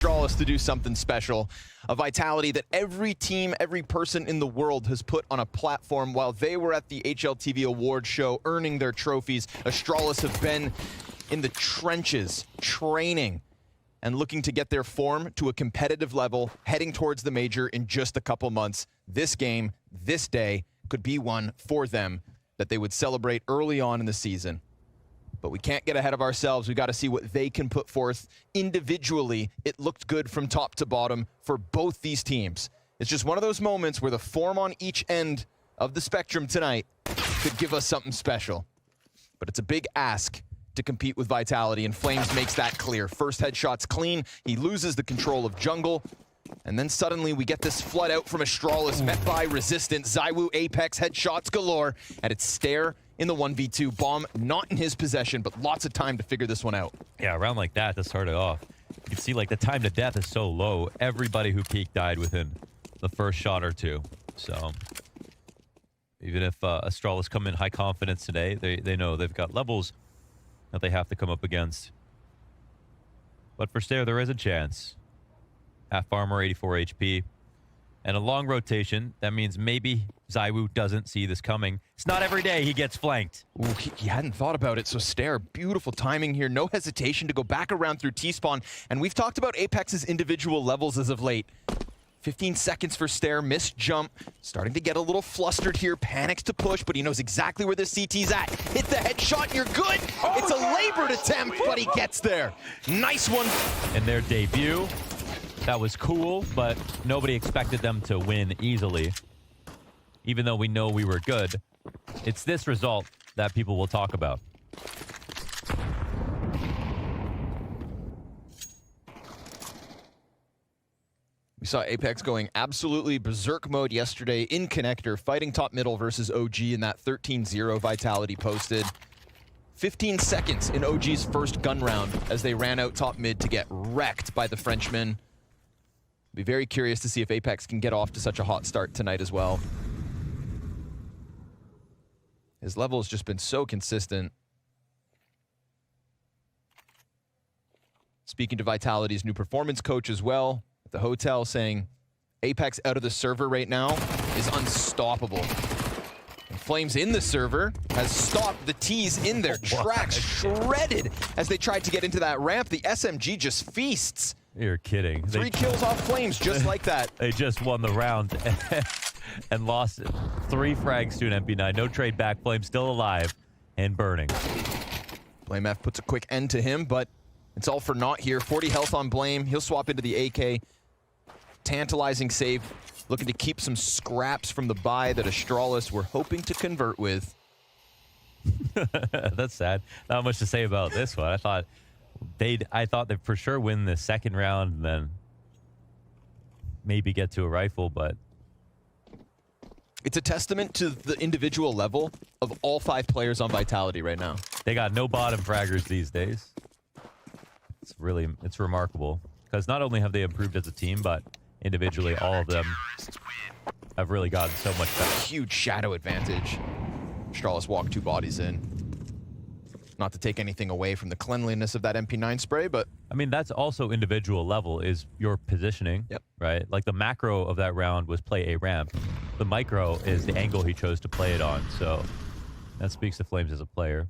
Astralis to do something special. A vitality that every team, every person in the world has put on a platform while they were at the HLTV award show earning their trophies. Astralis have been in the trenches, training and looking to get their form to a competitive level, heading towards the major in just a couple months. This game, this day, could be one for them that they would celebrate early on in the season. But we can't get ahead of ourselves. We got to see what they can put forth individually. It looked good from top to bottom for both these teams. It's just one of those moments where the form on each end of the spectrum tonight could give us something special. But it's a big ask to compete with Vitality, and Flames makes that clear. First headshot's clean. He loses the control of jungle. And then suddenly we get this flood out from Astralis, met by Resistant. ZywOo, Apex, headshots galore. And it's Stare in the 1v2. Bomb not in his possession, but lots of time to figure this one out. Yeah, a round like that to start it off. You can see like the time to death is so low. Everybody who peeked died within the first shot or two. So even if Astralis come in high confidence today, they know they've got levels that they have to come up against. But for Stare, there is a chance. Half armor, 84 HP. And a long rotation. That means maybe ZywOo doesn't see this coming. It's not every day he gets flanked. Ooh, he hadn't thought about it, so Stare, beautiful timing here. No hesitation to go back around through T-spawn. And we've talked about Apex's individual levels as of late. 15 seconds for Stare, missed jump. Starting to get a little flustered here, panics to push, but he knows exactly where the CT's at. Hit the headshot, and you're good. It's a labored attempt, but he gets there. Nice one. In their debut, that was cool, but nobody expected them to win easily. Even though we know we were good, it's this result that people will talk about. We saw Apex going absolutely berserk mode yesterday in Connector, fighting top middle versus OG in that 13-0 Vitality posted. 15 seconds in OG's first gun round as they ran out top mid to get wrecked by the Frenchman. Be very curious to see if Apex can get off to such a hot start tonight as well. His level has just been so consistent. Speaking to Vitality's new performance coach as well, at the hotel, saying Apex out of the server right now is unstoppable. And Flames in the server has stopped the T's in their tracks, shredded as they tried to get into that ramp. The SMG just feasts. You're kidding. 3 kills off Flames just like that. They just won the round and lost 3 frags to an MP9. No trade back. Flame still alive and burning. Blame F puts a quick end to him, but it's all for naught here. 40 health on Blame. He'll swap into the AK. Tantalizing save. Looking to keep some scraps from the buy that Astralis were hoping to convert with. That's sad. Not much to say about this one. I thought they'd for sure win the second round and then maybe get to a rifle, but it's a testament to the individual level of all 5 players on Vitality right now. They got no bottom fraggers these days. It's remarkable because not only have they improved as a team, but individually all of them have really gotten so much better. Huge shadow advantage. Astralis walked 2 bodies in. Not to take anything away from the cleanliness of that MP9 spray, but I mean, that's also individual level is your positioning, yep. Right? Like the macro of that round was play a ramp. The micro is the angle he chose to play it on. So that speaks to Flames as a player.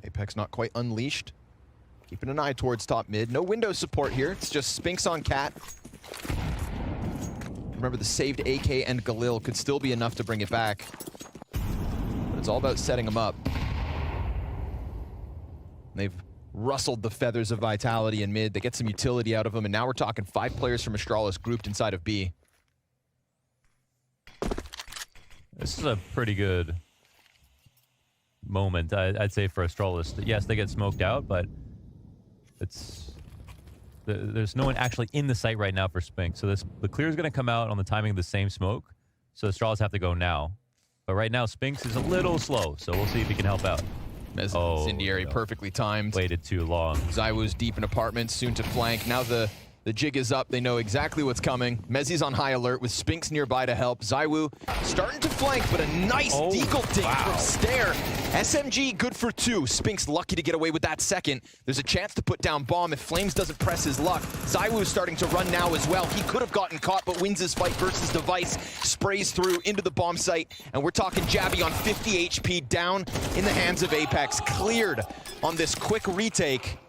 Apex not quite unleashed. Keeping an eye towards top mid. No window support here. It's just Spinks on Cat. Remember, the saved AK and Galil could still be enough to bring it back. But it's all about setting them up. They've rustled the feathers of Vitality in mid. They get some utility out of them, and now we're talking 5 players from Astralis grouped inside of B. This is a pretty good moment, I'd say, for Astralis. Yes, they get smoked out, but there's no one actually in the site right now for Spink. So the clear is going to come out on the timing of the same smoke. So Astralis have to go now. But right now, Spinks is a little slow, so we'll see if he can help out. Incendiary, perfectly timed. Waited too long. ZywOo's deep in apartments, soon to flank. Now the The jig is up. They know exactly what's coming. Mezzi's on high alert with Spinks nearby to help. ZywOo starting to flank, but a nice deagle dink from Stare. SMG good for 2. Spinks lucky to get away with that second. There's a chance to put down bomb if Flames doesn't press his luck. ZywOo starting to run now as well. He could have gotten caught, but wins his fight versus Device. Sprays through into the bomb site, and we're talking Jabby on 50 HP down in the hands of Apex. Cleared on this quick retake.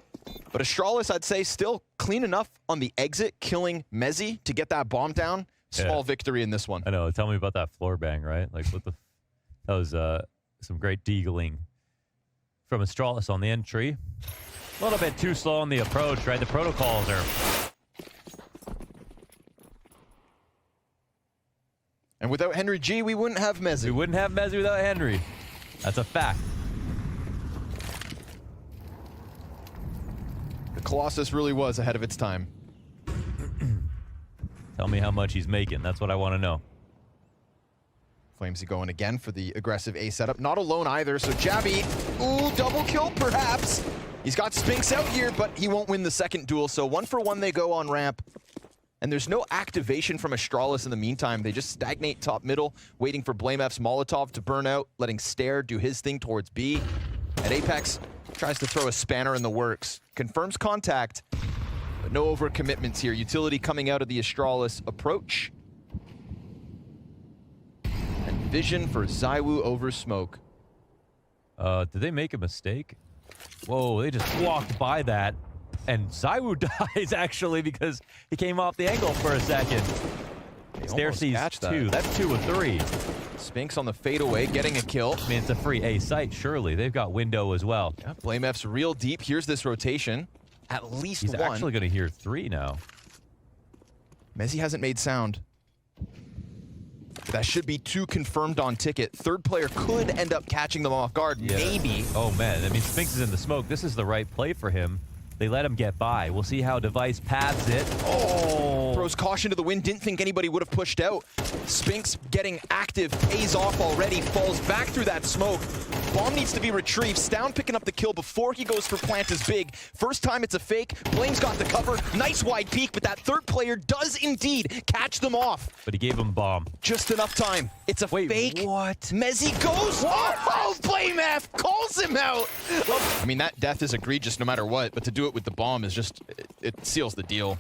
But Astralis, I'd say, still clean enough on the exit, killing Mezzi to get that bomb down. Small victory in this one. I know. Tell me about that floor bang, right? Like, what the... That was some great deagling from Astralis on the entry. A little bit too slow on the approach, right? The protocols are... And without Henry G, we wouldn't have Mezzi. We wouldn't have Mezzi without Henry. That's a fact. The Colossus really was ahead of its time. Tell me how much he's making. That's what I want to know. Flamesy going again for the aggressive A setup. Not alone either, so Jabby, ooh, double kill perhaps. He's got Spinks out here, but he won't win the second duel, so 1 for 1 they go on ramp. And there's no activation from Astralis in the meantime. They just stagnate top middle, waiting for BlameF's Molotov to burn out, letting Stare do his thing towards B. And Apex tries to throw a spanner in the works. Confirms contact, but no overcommitments here. Utility coming out of the Astralis approach. And vision for ZywOo over smoke. Did they make a mistake? Whoa, they just walked by that. And ZywOo dies, actually, because he came off the angle for a second. Stare sees 2. That's 2 of 3. Spinks on the fadeaway, getting a kill. I mean, it's a free A site, surely. They've got window as well. Yeah, BlameF's real deep. Here's this rotation. At least He's 1. actually going to hear 3 now. Mezzi hasn't made sound. But that should be 2 confirmed on ticket. Third player could end up catching them off guard, maybe. Oh, man. I mean, Spinks is in the smoke. This is the right play for him. They let him get by. We'll see how Device paths it. Oh! Throws caution to the wind. Didn't think anybody would have pushed out. Spinks getting active. Pays off already. Falls back through that smoke. Bomb needs to be retrieved. Stound picking up the kill before he goes for plant is big. First time it's a fake. Blame's got the cover. Nice wide peek, but that third player does indeed catch them off. But he gave him bomb. Just enough time. It's a fake. What? Mezzi goes. Oh, BlameF calls him out. I mean, that death is egregious no matter what, but to do it with the bomb is just, it seals the deal.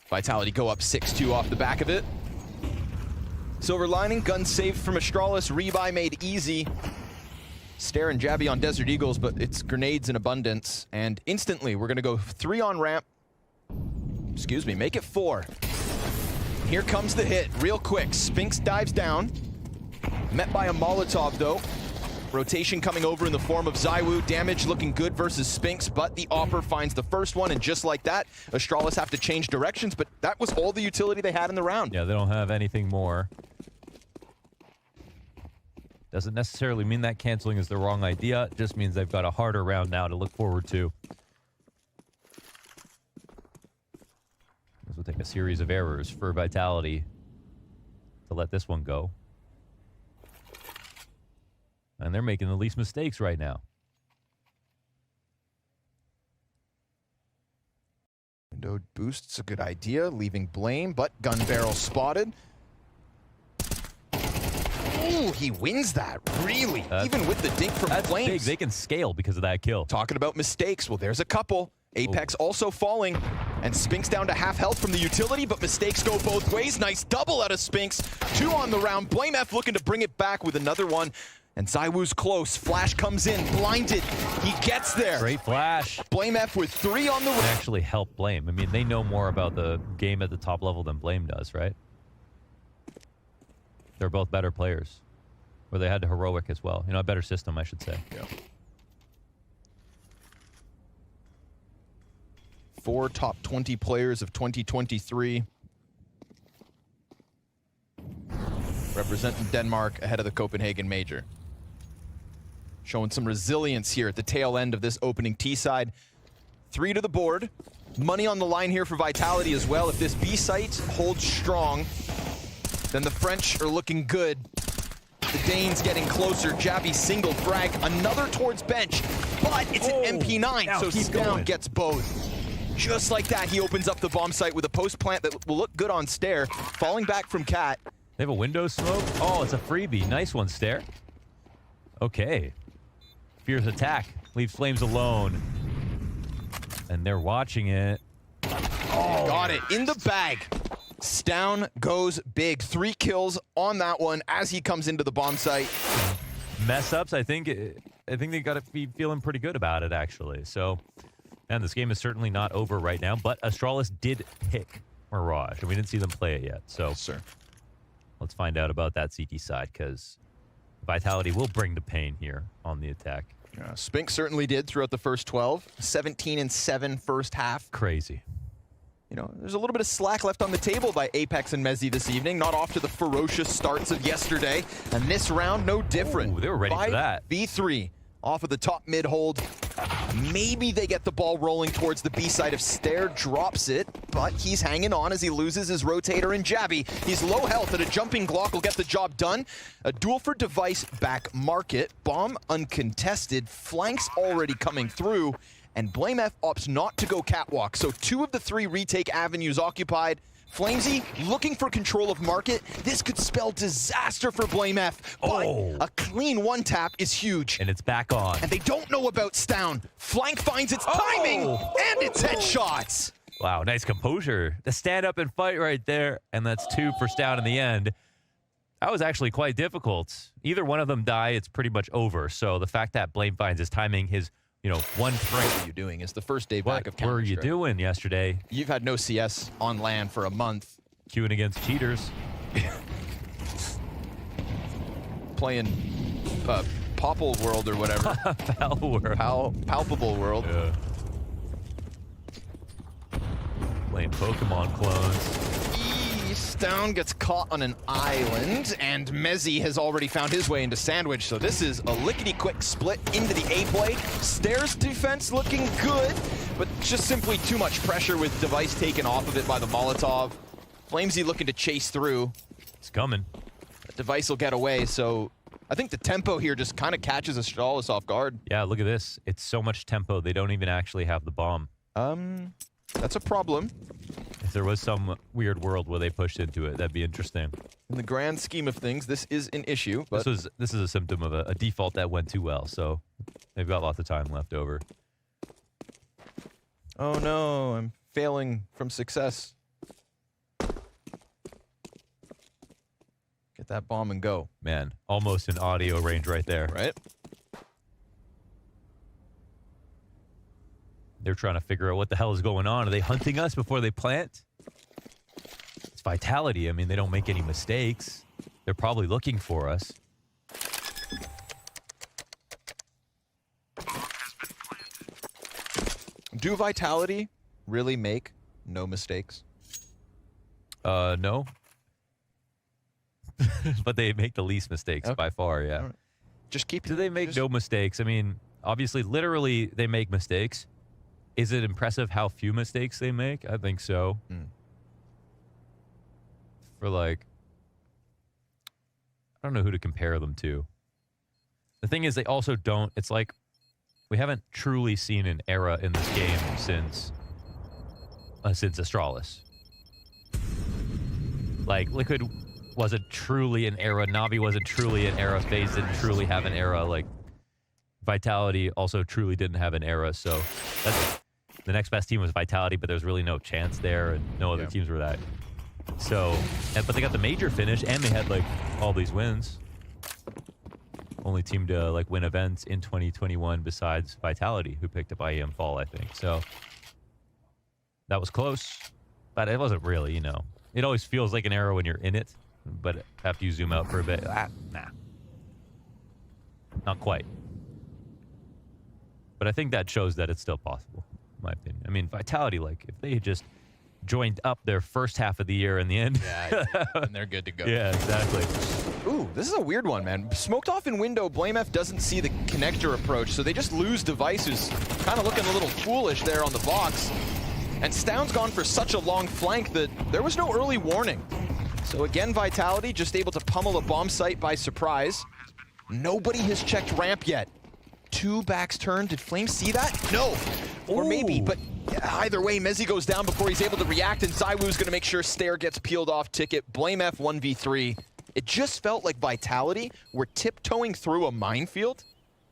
Vitality go up 6-2 off the back of it. Silver lining, gun saved from Astralis, rebuy made easy. Stare and Jabby on Desert Eagles, but it's grenades in abundance. And instantly, we're gonna go 3 on ramp. Excuse me, make it 4. Here comes the hit, real quick. Spinks dives down. Met by a Molotov, though. Rotation coming over in the form of ZywOo. Damage looking good versus Spinks, but the Opper finds the first one, and just like that, Astralis have to change directions, but that was all the utility they had in the round. Yeah, they don't have anything more. Doesn't necessarily mean that canceling is the wrong idea. It just means they've got a harder round now to look forward to. This will take a series of errors for Vitality to let this one go. And they're making the least mistakes right now. Window boost's a good idea, leaving Blame, but gun barrel spotted. Ooh, he wins that, really. Even with the dink from Flames. Big. They can scale because of that kill. Talking about mistakes, well, there's a couple. Apex also falling, and Spinks down to half health from the utility, but mistakes go both ways. Nice double out of Spinks. 2 on the round. BlameF looking to bring it back with another one. And ZywOo's close. Flash comes in, blinded. He gets there. Great flash. BlameF with 3 on the round. Actually help Blame. I mean, they know more about the game at the top level than Blame does, right? They're both better players. Or they had heroic as well. You know, a better system, I should say. Yeah. 4 top 20 players of 2023. Representing Denmark ahead of the Copenhagen Major. Showing some resilience here at the tail end of this opening T-side. 3 to the board. Money on the line here for Vitality as well. If this B site holds strong, then the French are looking good. The Danes getting closer. Jabby single frag. Another towards bench, but it's an MP9, so Stound gets both. Just like that, he opens up the bomb site with a post plant that will look good on Stair. Falling back from Cat. They have a window smoke. Oh, it's a freebie. Nice one, Stair. Okay. Fierce attack. Leaves Flames alone. And they're watching it. Oh, got it. In the bag. Stown goes big. 3 kills on that one as he comes into the bomb site. Mess ups, I think they got to be feeling pretty good about it, actually. So, man, this game is certainly not over right now, but Astralis did pick Mirage, and we didn't see them play it yet. So, Yes, sir. Let's find out about that CT side, because Vitality will bring the pain here on the attack. Yeah, Spink certainly did throughout the first 12. 17-7 first half. Crazy. You know, there's a little bit of slack left on the table by Apex and Mezzi this evening. Not off to the ferocious starts of yesterday. And this round, no different. Ooh, they were ready for that. V3 off of the top mid hold. Maybe they get the ball rolling towards the B side of Stair, drops it, but he's hanging on as he loses his rotator and Jabby. He's low health, and a jumping Glock will get the job done. A duel for device back market. Bomb uncontested. Flanks already coming through. And Blame F opts not to go catwalk. So 2 of the 3 retake avenues occupied. Flamesy looking for control of market. This could spell disaster for Blame F. But a clean 1 tap is huge. And it's back on. And they don't know about Stown. Flank finds its timing, and it's headshots. Wow, nice composure. The stand up and fight right there. And that's 2 for Stown in the end. That was actually quite difficult. Either one of them die, it's pretty much over. So the fact that Blame finds his timing, his 1 frame. What are you doing? It's the first day back of Counter-Strike. What were you doing yesterday? You've had no CS on LAN for a month. Queuing against cheaters. Playing Popple World or whatever. Palpable World. Yeah. Playing Pokemon clones. Stown gets caught on an island, and Mezzi has already found his way into Sandwich, so this is a lickety-quick split into the A play. Stair's defense looking good, but just simply too much pressure with device taken off of it by the Molotov. Flamesy looking to chase through. It's coming. The device will get away, so I think the tempo here just kind of catches Astralis off guard. Yeah, look at this. It's so much tempo, they don't even actually have the bomb. That's a problem. If there was some weird world where they pushed into it, that'd be interesting. In the grand scheme of things, this is an issue. But this is a symptom of a default that went too well, so they've got lots of time left over. Oh no, I'm failing from success. Get that bomb and go. Man, almost in audio range right there. Right? They're trying to figure out what the hell is going on. Are they hunting us before they plant? It's Vitality. I mean, they don't make any mistakes. They're probably looking for us. Do Vitality really make no mistakes? No. But they make the least mistakes by far, yeah. Right. Just keep. Do they make no mistakes? I mean, obviously, literally, they make mistakes. Is it impressive how few mistakes they make? I think so. For like, I don't know who to compare them to. The thing is, they also don't. It's like we haven't truly seen an era in this game since Astralis. Like Liquid wasn't truly an era. Navi wasn't truly an era. FaZe didn't truly have an era. Like Vitality also truly didn't have an era. So that's the next best team was Vitality, but there's really no chance there, and no other teams were that. So, but they got the major finish, and they had like all these wins. Only team to like win events in 2021 besides Vitality, who picked up IEM Fall, I think. So that was close, but it wasn't really. It always feels like an era when you're in it, but after you zoom out for a bit, nah, not quite. But I think that shows that it's still possible, in my opinion. I mean, Vitality, like, if they had just joined up their first half of the year in the end. Yeah, and they're good to go. Yeah, exactly. Ooh, this is a weird one, man. Smoked off in window, Blame F doesn't see the connector approach, so they just lose device, who's kind of looking a little foolish there on the box. And Stown's gone for such a long flank that there was no early warning. So again, Vitality just able to pummel a bomb site by surprise. Nobody has checked ramp yet. 2 backs turned. Did Flame see that? No. Or maybe, but Either way, Mezzi goes down before he's able to react, and Zywoo's gonna make sure Stair gets peeled off ticket. Blame F 1v3. It just felt like Vitality were tiptoeing through a minefield,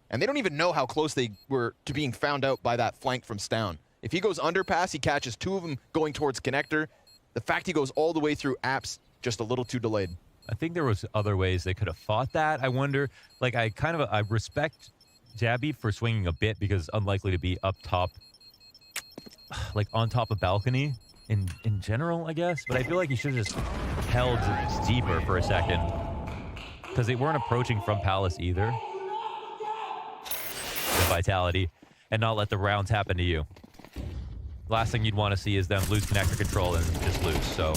and they don't even know how close they were to being found out by that flank from Stown. If he goes underpass, he catches 2 of them going towards connector. The fact he goes all the way through apps, just a little too delayed. I think there was other ways they could have fought that. I wonder, like, I respect Jabby for swinging a bit because it's unlikely to be up top, like on top of balcony in general, I guess. But I feel like he should have just held deeper for a second because they weren't approaching from Palace either. The Vitality, and not let the rounds happen to you. Last thing you'd want to see is them lose connector control and just lose. So,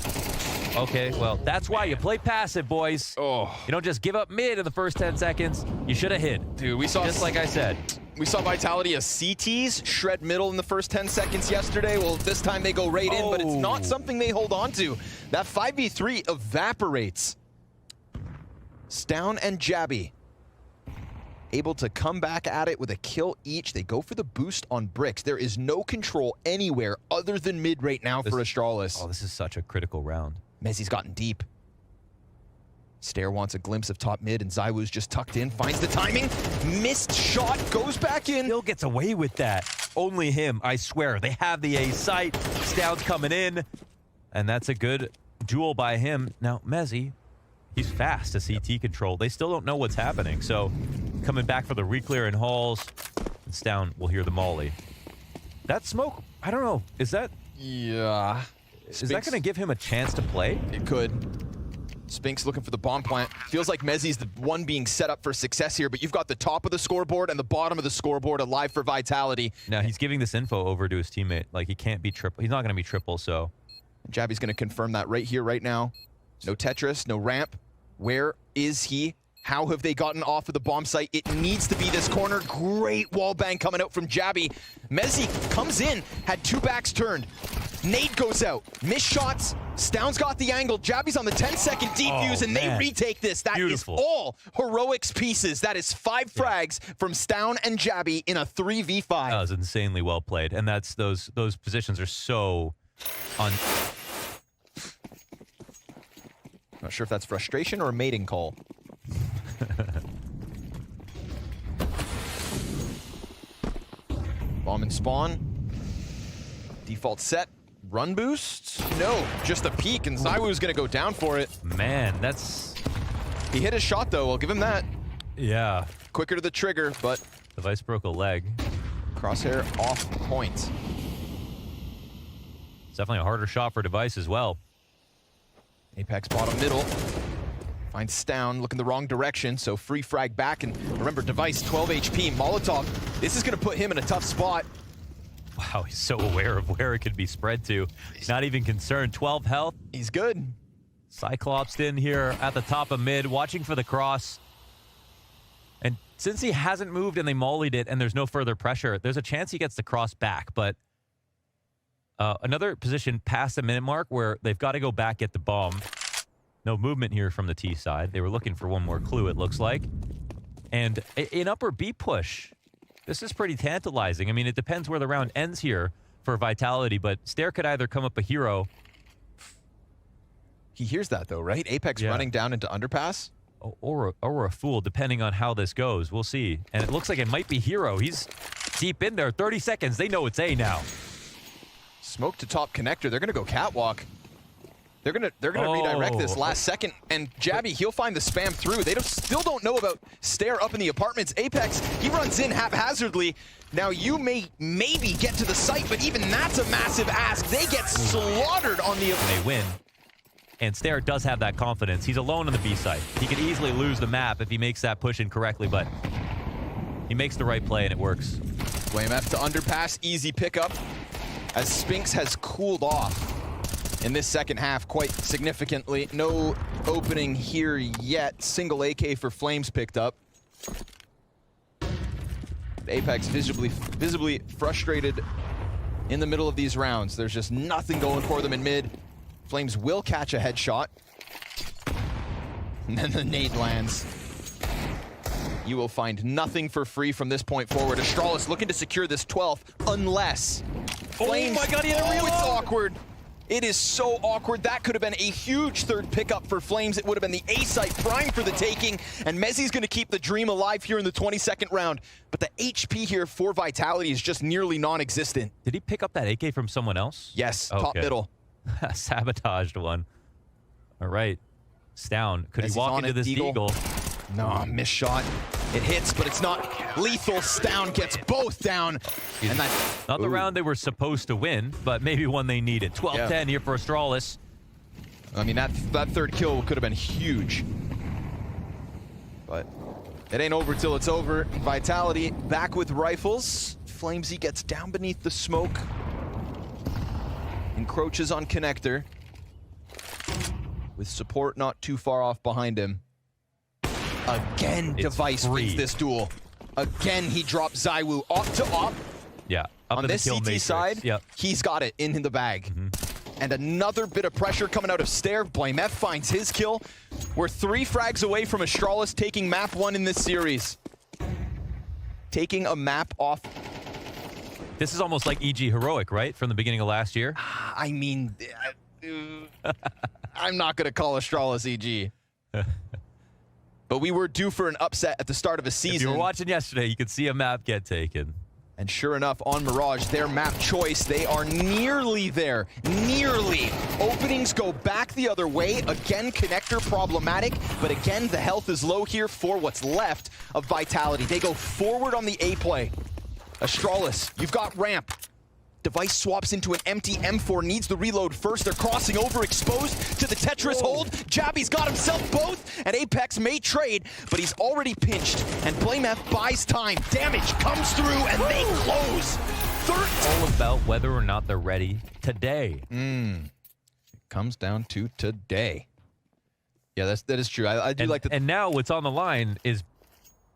okay, well, that's why you play passive, boys. Oh. You don't just give up mid in the first 10 seconds. You should have hit. Dude, we saw... Just like I said. We saw Vitality as CTs shred middle in the first 10 seconds yesterday. Well, this time they go right in, but it's not something they hold on to. That 5v3 evaporates. Stown and Jabby able to come back at it with a kill each. They go for the boost on bricks. There is no control anywhere other than mid right now for Astralis. Oh, this is such a critical round. Mezzi's gotten deep. Stair wants a glimpse of top mid, and Zywoo's just tucked in, finds the timing. Missed shot, goes back in. Still gets away with that. Only him, I swear. They have the A site. Stown's coming in, and that's a good duel by him. Now, Mezzi, he's fast to CT control. They still don't know what's happening, so coming back for the reclear in halls, and Stown will hear the molly. That smoke, I don't know. Is that... Yeah. Is that going to give him a chance to play? It could. Spinks looking for the bomb plant. Feels like Mezzi's the one being set up for success here, but you've got the top of the scoreboard and the bottom of the scoreboard alive for Vitality. Now, he's giving this info over to his teammate. Like, he can't be triple. He's not going to be triple, so... Jabby's going to confirm that right here, right now. No Tetris, no ramp. Where is he? How have they gotten off of the bomb site? It needs to be this corner. Great wall bang coming out from Jabby. Mezzi comes in, had 2 backs turned. Nade goes out. Missed shots. Stown's got the angle. Jabby's on the 10-second defuse, and they retake this. That Beautiful. Is all heroics pieces. That is 5 frags from Stown and Jabby in a 3v5. That was insanely well played, and that's those positions are so Not sure if that's frustration or a mating call. Bomb and spawn. Default set. Run boost? No, just a peek, and Zywoo's gonna go down for it. Man, that's... He hit his shot, though. I'll give him that. Yeah. Quicker to the trigger, but... Device broke a leg. Crosshair off point. It's definitely a harder shot for Device as well. Apex bottom middle. Finds Stown, looking the wrong direction, so free frag back. And remember, Device, 12 HP. Molotov, this is going to put him in a tough spot. Wow, he's so aware of where it could be spread to. Not even concerned. 12 health. He's good. Cyclops in here at the top of mid, watching for the cross. And since he hasn't moved and they mollied it and there's no further pressure, there's a chance he gets the cross back. But another position past the minute mark where they've got to go back, get the bomb. No movement here from the T side. They were looking for one more clue, it looks like. And an upper B push. This is pretty tantalizing. I mean, it depends where the round ends here for Vitality, but Stair could either come up a hero. He hears that, though, right? Apex running down into underpass? Or a fool, depending on how this goes. We'll see. And it looks like it might be hero. He's deep in there. 30 seconds. They know it's A now. Smoke to top connector. They're going to go catwalk. They're gonna redirect this last second, and Jabby, he'll find the spam through. They still don't know about Stair up in the apartments. Apex, he runs in haphazardly. Now you may maybe get to the site, but even that's a massive ask. They get slaughtered on the... And they win. And Stair does have that confidence. He's alone on the B site. He could easily lose the map if he makes that push incorrectly, but he makes the right play and it works. Flame F to underpass, easy pickup, as Spinks has cooled off in this second half quite significantly. No opening here yet. Single AK for Flames picked up. Apex visibly frustrated in the middle of these rounds. There's just nothing going for them in mid. Flames will catch a headshot. And then the nade lands. You will find nothing for free from this point forward. Astralis looking to secure this 12th, unless Flames. Oh my God, he had a reload. It's awkward. It is so awkward. That could have been a huge third pickup for Flames. It would have been the A site prime for the taking, and Mezzi's going to keep the dream alive here in the 22nd round. But the HP here for Vitality is just nearly non-existent. Did he pick up that AK from someone else? Yes, Okay. top middle. Sabotaged one. All right. Stown. Could Mezzi's he walk on into it, this Deagle? No, missed shot. It hits, but it's not lethal. Stown gets both down. And that, Not the round they were supposed to win, but maybe one they needed. 12-10 here for Astralis. I mean, that third kill could have been huge. But it ain't over till it's over. Vitality back with rifles. Flamesy gets down beneath the smoke. Encroaches on Connector. With support not too far off behind him. Again, It's Device free. wins this duel. Again, he drops Zywoo off to op. Yeah. Up On in the this kill CT matrix. side, Yep. he's got it in the bag. And another bit of pressure coming out of Stair. BlameF finds his kill. We're 3 frags away from Astralis taking map 1 in this series. Taking a map off. This is almost like EG Heroic, right? From the beginning of last year. I mean, I'm not going to call Astralis EG. But we were due for an upset at the start of a season. If you were watching yesterday, you could see a map get taken. And sure enough, on Mirage, their map choice, they are nearly there. Nearly. Openings go back the other way. Again, Connector problematic, but again, the health is low here for what's left of Vitality. They go forward on the A play. Astralis, you've got ramp. Device swaps into an empty M4, needs the reload first. They're crossing over, exposed to the Tetris hold. Jabby's got himself both, and Apex may trade, but he's already pinched, and BlameF buys time. Damage comes through, and they close. All about whether or not they're ready today. It comes down to today. Yeah, that is true. I do like the And now what's on the line is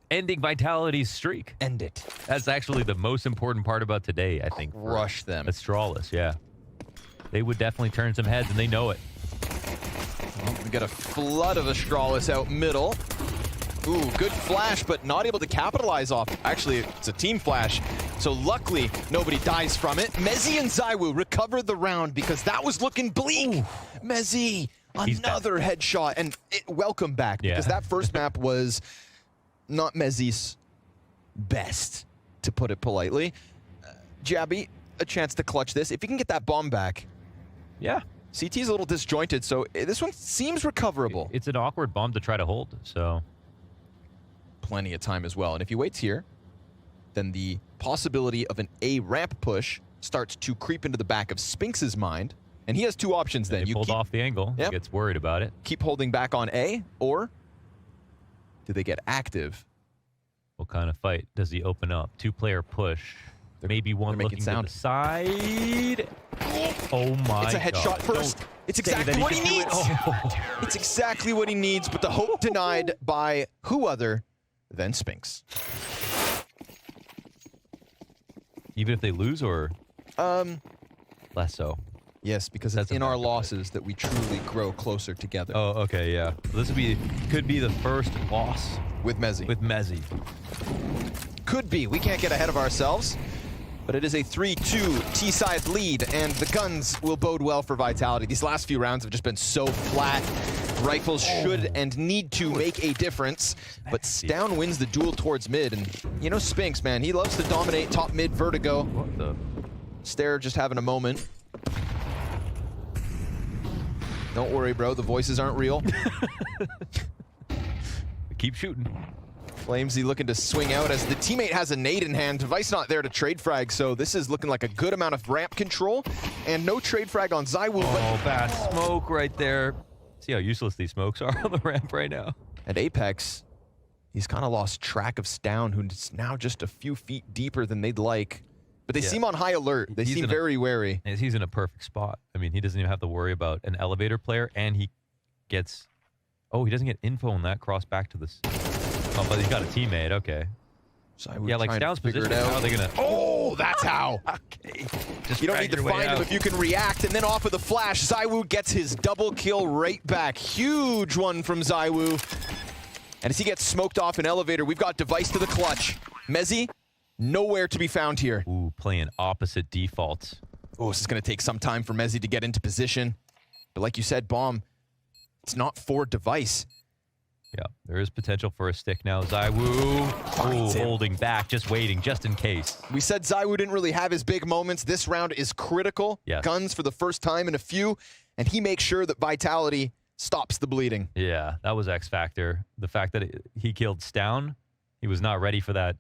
ending Vitality's streak. end it. That's actually the most important part about today, I think. for Rush them. Astralis, yeah. They would definitely turn some heads, and they know it. Well, we got a flood of Astralis out middle. Ooh, good flash, but not able to capitalize off. Actually, it's a team flash, so luckily nobody dies from it. Mezzi and Zywoo recover the round because that was looking bleak. Mezzi, another headshot, and welcome back because that first map was not Mezzi's best, to put it politely. Jabby, a chance to clutch this. If he can get that bomb back. Yeah. CT's a little disjointed, so this one seems recoverable. It's an awkward bomb to try to hold, so. Plenty of time as well. And if he waits here, then the possibility of an A ramp push starts to creep into the back of Spinx's mind. And he has 2 options then. They pulled off the angle. Yep. He gets worried about it. Keep holding back on A, or do they get active? What kind of fight does he open up? 2-player push. Maybe one making looking sound. to the side. Oh my It's a headshot God. first. Don't It's say exactly that what he can do needs. it. Oh. It's exactly what he needs, but the hope denied by who other than Spinx. Even if they lose, or less so? Yes, because it's in our losses that we truly grow closer together. Oh, okay, yeah. This could be the first loss With Mezzi. with Mezzi. Could be. We can't get ahead of ourselves. But it is a 3-2 T-side lead, and the guns will bode well for Vitality. These last few rounds have just been so flat. Rifles should and need to make a difference, but Stown wins the duel towards mid. And you know Spinx, man, he loves to dominate top mid Vertigo. What the? Stair just having a moment. Don't worry, bro, the voices aren't real. Keep shooting. Flamesy looking to swing out as the teammate has a nade in hand. Device not there to trade frag, so this is looking like a good amount of ramp control. And no trade frag on Zywoo. Oh, bad smoke right there. See how useless these smokes are on the ramp right now. At Apex, he's kind of lost track of Stown, who's now just a few feet deeper than they'd like. But they seem on high alert. They seem very wary. He's in a perfect spot. I mean, he doesn't even have to worry about an elevator player, and he gets... Oh, he doesn't get info on that cross back to this... Oh, but he's got a teammate, okay. Yeah, like Stown's position, how are they gonna... Oh, that's how! Okay. Just You don't need to find him if you can react, and then off of the flash, Zywoo gets his double kill right back. Huge one from Zywoo. And as he gets smoked off an elevator, we've got Device to the clutch. Mezzi Nowhere to be found here. Ooh, playing opposite defaults. Oh, this is going to take some time for Mezzi to get into position. But like you said, Bomb, it's not for Device. Yeah, there is potential for a stick now. Zywoo, holding back, just waiting, just in case. We said Zywoo didn't really have his big moments. This round is critical. Yes. Guns for the first time in a few, and he makes sure that Vitality stops the bleeding. Yeah, that was X Factor. The fact that he killed Stown, he was not ready for that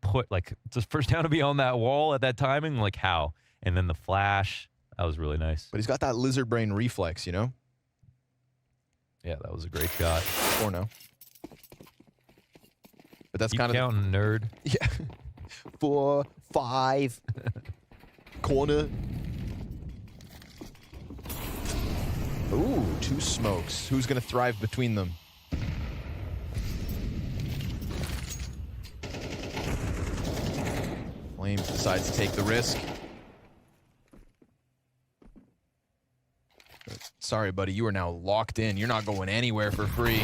put. Like, it's his first down to be on that wall at that timing. Like, how? And then the flash, that was really nice. But he's got that lizard brain reflex, you know? Yeah, that was a great shot. 4-0. But that's Keep kind of counting, nerd. Yeah. 4, 5. Corner. Ooh, 2 smokes. Who's going to thrive between them? Flames decides to take the risk. Sorry, buddy, you are now locked in. You're not going anywhere for free.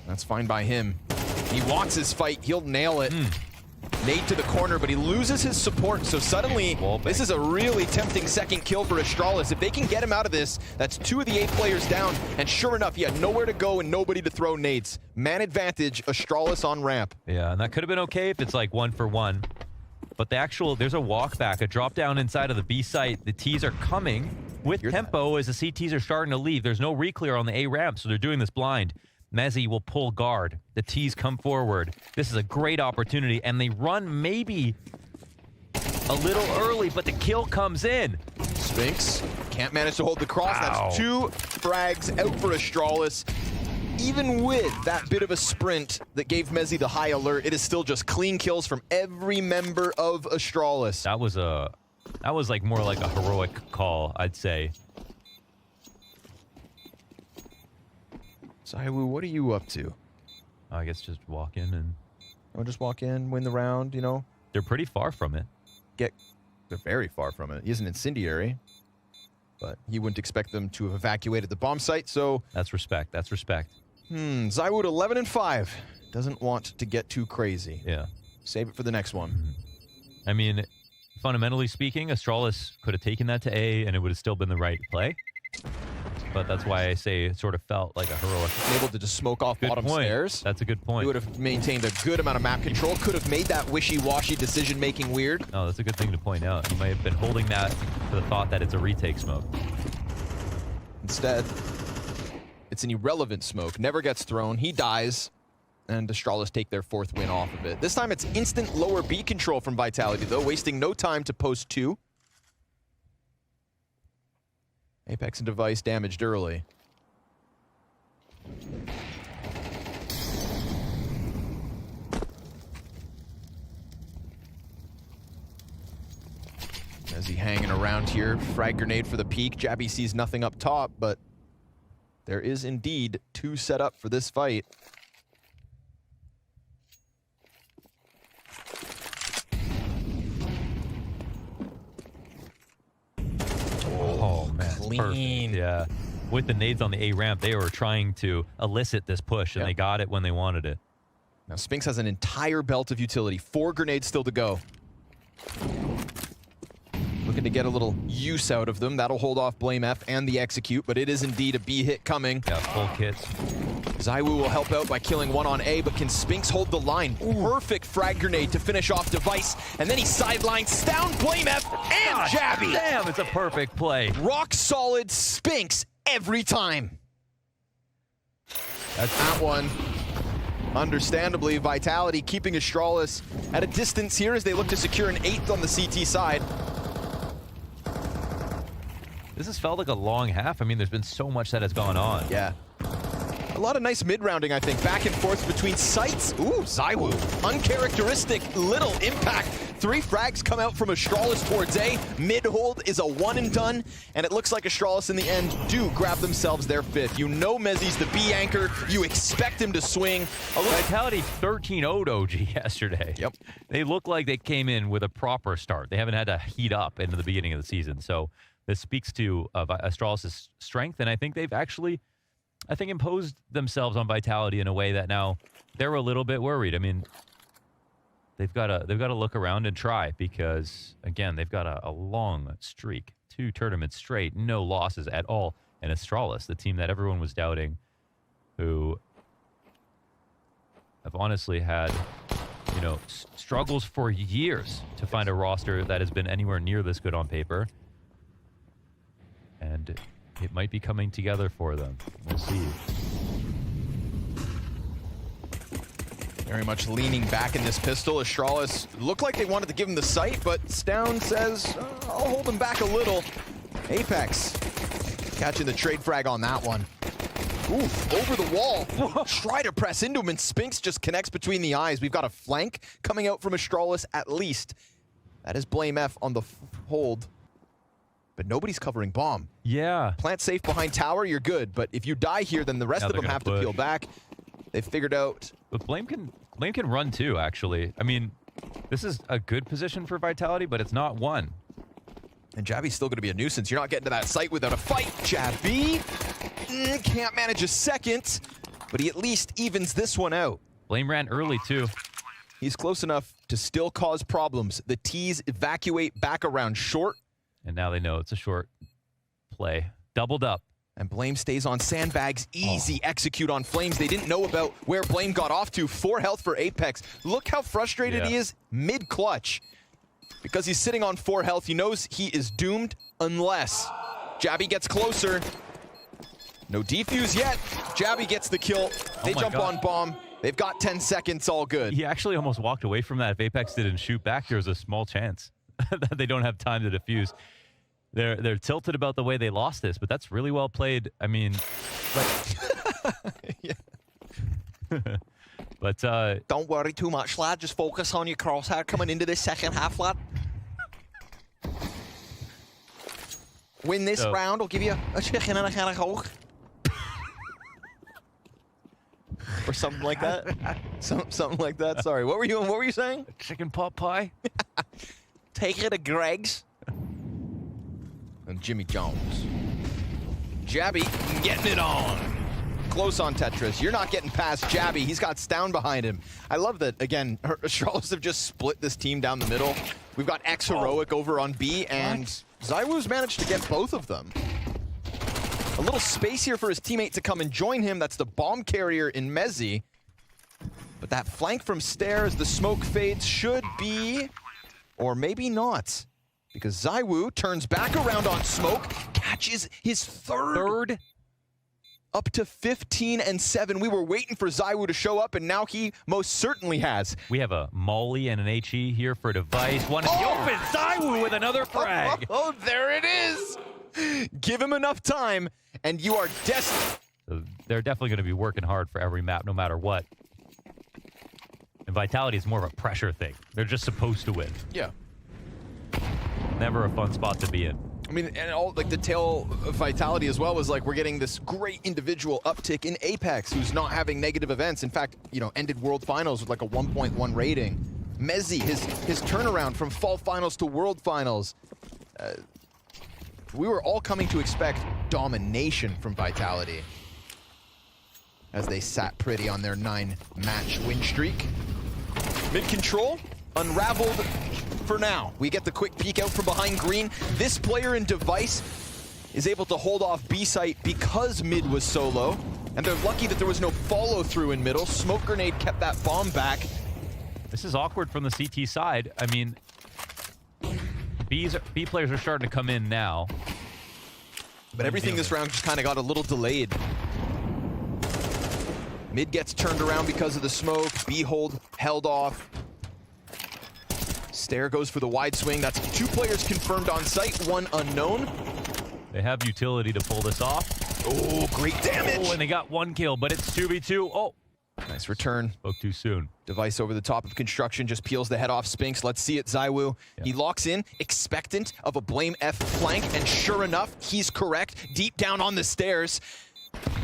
That's fine by him. He wants his fight. He'll nail it. Nade to the corner, but he loses his support, so suddenly this is a really tempting second kill for Astralis. If they can get him out of this, that's 2 of the 8 players down, and sure enough, he had nowhere to go and nobody to throw nades. Man advantage, Astralis on ramp. Yeah, and that could have been okay if it's like 1 for 1. But there's a walk back, a drop down inside of the B site. The T's are coming with tempo as the CTs are starting to leave. There's no reclear on the A ramp, so they're doing this blind. Mezzi will pull guard. The T's come forward. This is a great opportunity, and they run maybe a little early, but the kill comes in. Spinks can't manage to hold the cross. Wow. That's 2 frags out for Astralis. Even with that bit of a sprint that gave Mezzi the high alert, it is still just clean kills from every member of Astralis. That was like more like a heroic call, I'd say. Zywoo, what are you up to? I guess just walk in and... I'll just walk in, win the round, you know? They're pretty far from it. They're very far from it. He is an incendiary, but he wouldn't expect them to have evacuated the bomb site, so... That's respect. That's respect. Zywoo 11 and 5. Doesn't want to get too crazy. Yeah. Save it for the next one. I mean, fundamentally speaking, Astralis could have taken that to A and it would have still been the right play. But that's why I say it sort of felt like a heroic. Able to just smoke off bottom stairs. That's a good point. He would have maintained a good amount of map control. Could have made that wishy-washy decision-making weird. No, that's a good thing to point out. You might have been holding that for the thought that it's a retake smoke. Instead, it's an irrelevant smoke. Never gets thrown. He dies. And Astralis take their 4th win off of it. This time it's instant lower B control from Vitality, though, wasting no time to post 2. Apex and Device damaged early. As he hanging around here, frag grenade for the peak. Jabby sees nothing up top, but there is indeed 2 set up for this fight. Oh, man. Clean. Perfect. Yeah. With the nades on the A ramp, they were trying to elicit this push, and they got it when they wanted it. Now, Spinks has an entire belt of utility. 4 grenades still to go. Looking to get a little use out of them. That'll hold off Blame F and the execute, but it is indeed a B hit coming. Yeah, full kits. Zywoo will help out by killing 1 on A, but can Spinks hold the line? Perfect frag grenade to finish off Device, and then he sidelines down Blame F and Jabby. Damn, it's a perfect play. Rock solid Spinks every time. That's that one. Understandably, Vitality keeping Astralis at a distance here as they look to secure an 8th on the CT side. This has felt like a long half. I mean, there's been so much that has gone on. Yeah. A lot of nice mid-rounding, I think. Back and forth between sites. Ooh, Zywoo. Uncharacteristic little impact. 3 frags come out from Astralis towards A. Mid-hold is a 1 and done. And it looks like Astralis in the end do grab themselves their 5th. You know Mezzi's the B anchor. You expect him to swing. Vitality 13-0'd OG yesterday. Yep. They look like they came in with a proper start. They haven't had to heat up into the beginning of the season. So this speaks to Astralis' strength, and I think they've actually I think, imposed themselves on Vitality in a way that now they're a little bit worried. I mean, they've got to look around and try because, again, they've got a long streak, 2 tournaments straight, no losses at all. And Astralis, the team that everyone was doubting, who have honestly had, you know, struggles for years to find a roster that has been anywhere near this good on paper. And it might be coming together for them. We'll see. Very much leaning back in this pistol. Astralis looked like they wanted to give him the sight, but Stown says, I'll hold him back a little. Apex catching the trade frag on that one. Oof, over the wall. Try to press into him, and Spinks just connects between the eyes. We've got a flank coming out from Astralis at least. That is Blame F on the hold. But nobody's covering bomb. Yeah. Plant safe behind tower, you're good. But if you die here, then the rest of them have to peel back. They've figured out. But Blame can run too, actually. I mean, this is a good position for Vitality, but it's not one. And Jabby's still going to be a nuisance. You're not getting to that site without a fight. Jabby can't manage a second, but he at least evens this one out. Blame ran early too. He's close enough to still cause problems. The T's evacuate back around short. And now they know it's a short play. Doubled up. And Blame stays on sandbags. Easy execute on Flames. They didn't know about where Blame got off to. 4 health for Apex. Look how frustrated he is mid-clutch. Because he's sitting on 4 health, he knows he is doomed unless Jabby gets closer. No defuse yet. Jabby gets the kill. They jump on bomb. They've got 10 seconds, all good. He actually almost walked away from that. If Apex didn't shoot back, there was a small chance that they don't have time to defuse. They're tilted about the way they lost this, but that's really well played. I mean, but don't worry too much, lad. Just focus on your crosshair coming into this second half, lad. Win this round, I'll give you a chicken and a can of Coke. Or something like that. Something like that. Sorry, what were you saying? Chicken pot pie. Take it to Greg's. And Jimmy Jones. Jabby getting it on. Close on Tetris. You're not getting past Jabby. He's got Stown behind him. I love that, again, Astralis have just split this team down the middle. We've got X-Heroic over on B, and Zywoo's managed to get both of them. A little space here for his teammate to come and join him. That's the bomb carrier in Mezzi. But that flank from Stairs, the smoke fades, should be, or maybe not. Because Zywoo turns back around on smoke, catches his third. Up to 15 and 7. We were waiting for Zywoo to show up, and now he most certainly has. We have a Molly and an HE here for Device. One in the open. Zywoo with another frag. Oh, there it is. Give him enough time, and you are destined. So they're definitely going to be working hard for every map, no matter what. And Vitality is more of a pressure thing. They're just supposed to win. Yeah. Never a fun spot to be in. I mean, and all like the tail of Vitality as well was like we're getting this great individual uptick in Apex, who's not having negative events. In fact, you know, ended World Finals with like a 1.1 rating. Mezzi, his turnaround from Fall Finals to World Finals. We were all coming to expect domination from Vitality as they sat pretty on their 9-match win streak. Mid control unraveled. For now, we get the quick peek out from behind green. This player in Device is able to hold off B site because mid was solo, and they're lucky that there was no follow through in middle. Smoke grenade kept that bomb back. This is awkward from the CT side. I mean, B players are starting to come in now. But everything this round just kind of got a little delayed. Mid gets turned around because of the smoke. B hold held off. Stair goes for the wide swing. That's 2 players confirmed on site, 1 unknown. They have utility to pull this off. Oh, great damage. Oh, and they got 1 kill, but it's 2v2. Oh. Nice return. Spoke too soon. Device over the top of construction, just peels the head off Spinks. Let's see it, Zywoo. Yeah. He locks in, expectant of a Blame F flank, and sure enough, he's correct. Deep down on the stairs.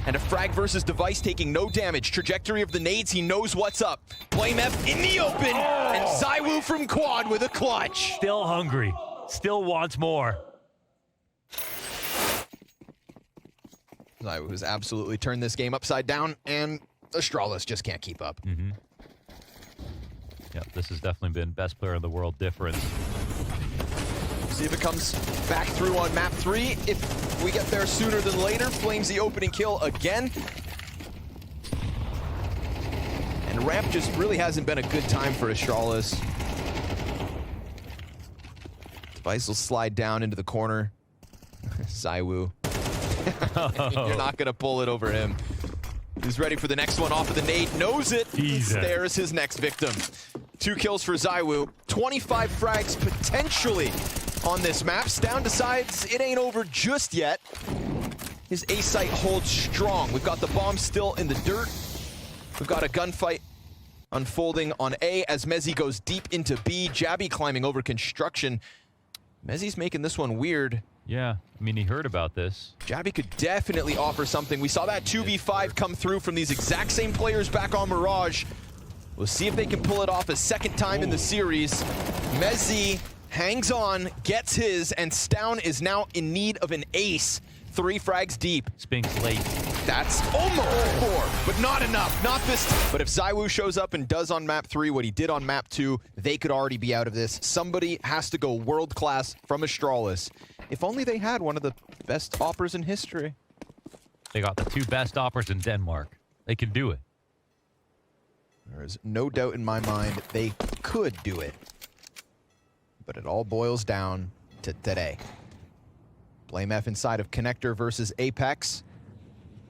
And a frag versus Device taking no damage. Trajectory of the nades, he knows what's up. Blame F in the open, and Zywoo from quad with a clutch. Still hungry, still wants more. ZywOo has absolutely turned this game upside down, and Astralis just can't keep up. Yeah, this has definitely been best player in the world difference. See if it comes back through on map 3. If we get there sooner than later, Flames the opening kill again. And ramp just really hasn't been a good time for Astralis. Device will slide down into the corner. ZywOo. You're not going to pull it over him. He's ready for the next one off of the nade. Knows it. There's his next victim. 2 kills for ZywOo. 25 frags potentially on this map. Down decides it ain't over just yet. His A site holds strong. We've got the bomb still in the dirt. We've got a gunfight unfolding on A as Mezzy goes deep into B. Jabby climbing over construction. Mezzy's making this one weird. Yeah, I mean, he heard about this. Jabby could definitely offer something. We saw that 2v5 come through from these exact same players back on Mirage. We'll see if they can pull it off a second time in the series. Mezzy hangs on, gets his, and Stown is now in need of an ace. 3 frags deep. Spinks late. That's almost 4, but not enough. Not this time. But if ZywOo shows up and does on map 3 what he did on map 2, they could already be out of this. Somebody has to go world class from Astralis. If only they had one of the best offers in history. They got the 2 best offers in Denmark. They can do it. There is no doubt in my mind they could do it. But it all boils down to today. Blame F inside of Connector versus Apex.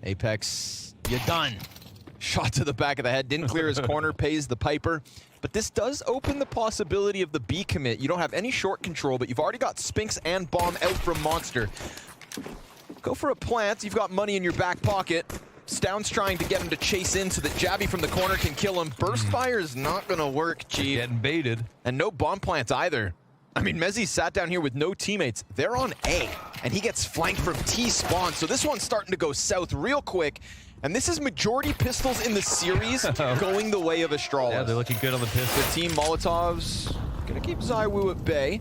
Apex, you done. Shot to the back of the head, didn't clear his corner, pays the piper. But this does open the possibility of the B commit. You don't have any short control, but you've already got Spinks and Bomb out from Monster. Go for a plant, you've got money in your back pocket. Stown's trying to get him to chase in so that Jabby from the corner can kill him. Burst fire is not gonna work, Chief. Getting baited. And no bomb plants either. I mean, Mezzy sat down here with no teammates. They're on A, and he gets flanked from T spawn. So this one's starting to go south real quick. And this is majority pistols in the series going the way of Astralis. Yeah, they're looking good on the pistol. The team Molotovs gonna keep ZywOo at bay.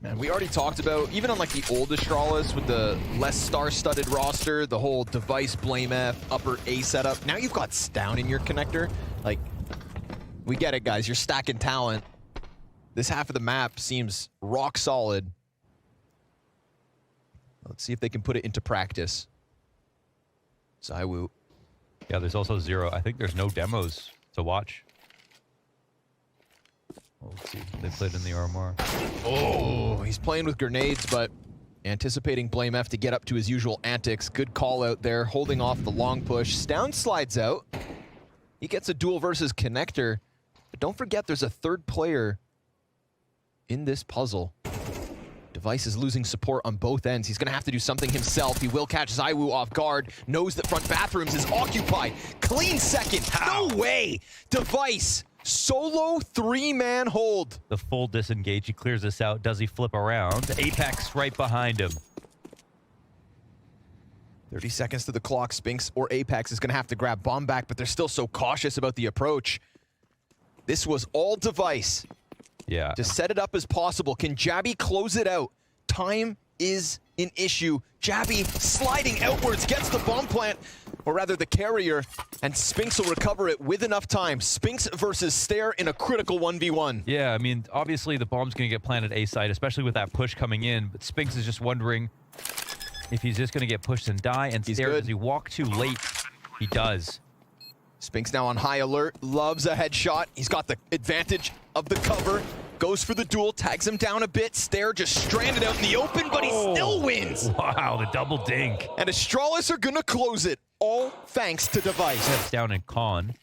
Man, we already talked about, even on like the old Astralis with the less star-studded roster, the whole device blame F, upper A setup. Now you've got Stown in your connector. Like, we get it, guys. You're stacking talent. This half of the map seems rock solid. Let's see if they can put it into practice. ZywOo. Yeah, there's also 0. I think there's no demos to watch. Well, let's see. They played in the RMR. Oh, he's playing with grenades, but anticipating Blame F to get up to his usual antics. Good call out there, holding off the long push. Stown slides out. He gets a duel versus Connector. But don't forget there's a third player in this puzzle. Device is losing support on both ends. He's going to have to do something himself. He will catch ZywOo off guard. Knows that front bathrooms is occupied. Clean second. No way. Device. Solo 3-man hold. The full disengage. He clears this out. Does he flip around? Apex right behind him. 30 seconds to the clock. Spinks or Apex is going to have to grab bomb back, but they're still so cautious about the approach. This was all Device. Yeah. To set it up as possible. Can Jabby close it out? Time is an issue. Jabby sliding outwards, gets the bomb plant, or rather the carrier, and Spinks will recover it with enough time. Spinks versus Stare in a critical 1v1. Yeah, I mean, obviously the bomb's going to get planted A side, especially with that push coming in, but Spinks is just wondering if he's just going to get pushed and die, and Stare, does he walk too late? He does. Spinks now on high alert, loves a headshot. He's got the advantage of the cover. Goes for the duel, tags him down a bit. Stare just stranded out in the open, but he still wins. Wow, the double dink. And Astralis are gonna close it, all thanks to Device. That's down in Con,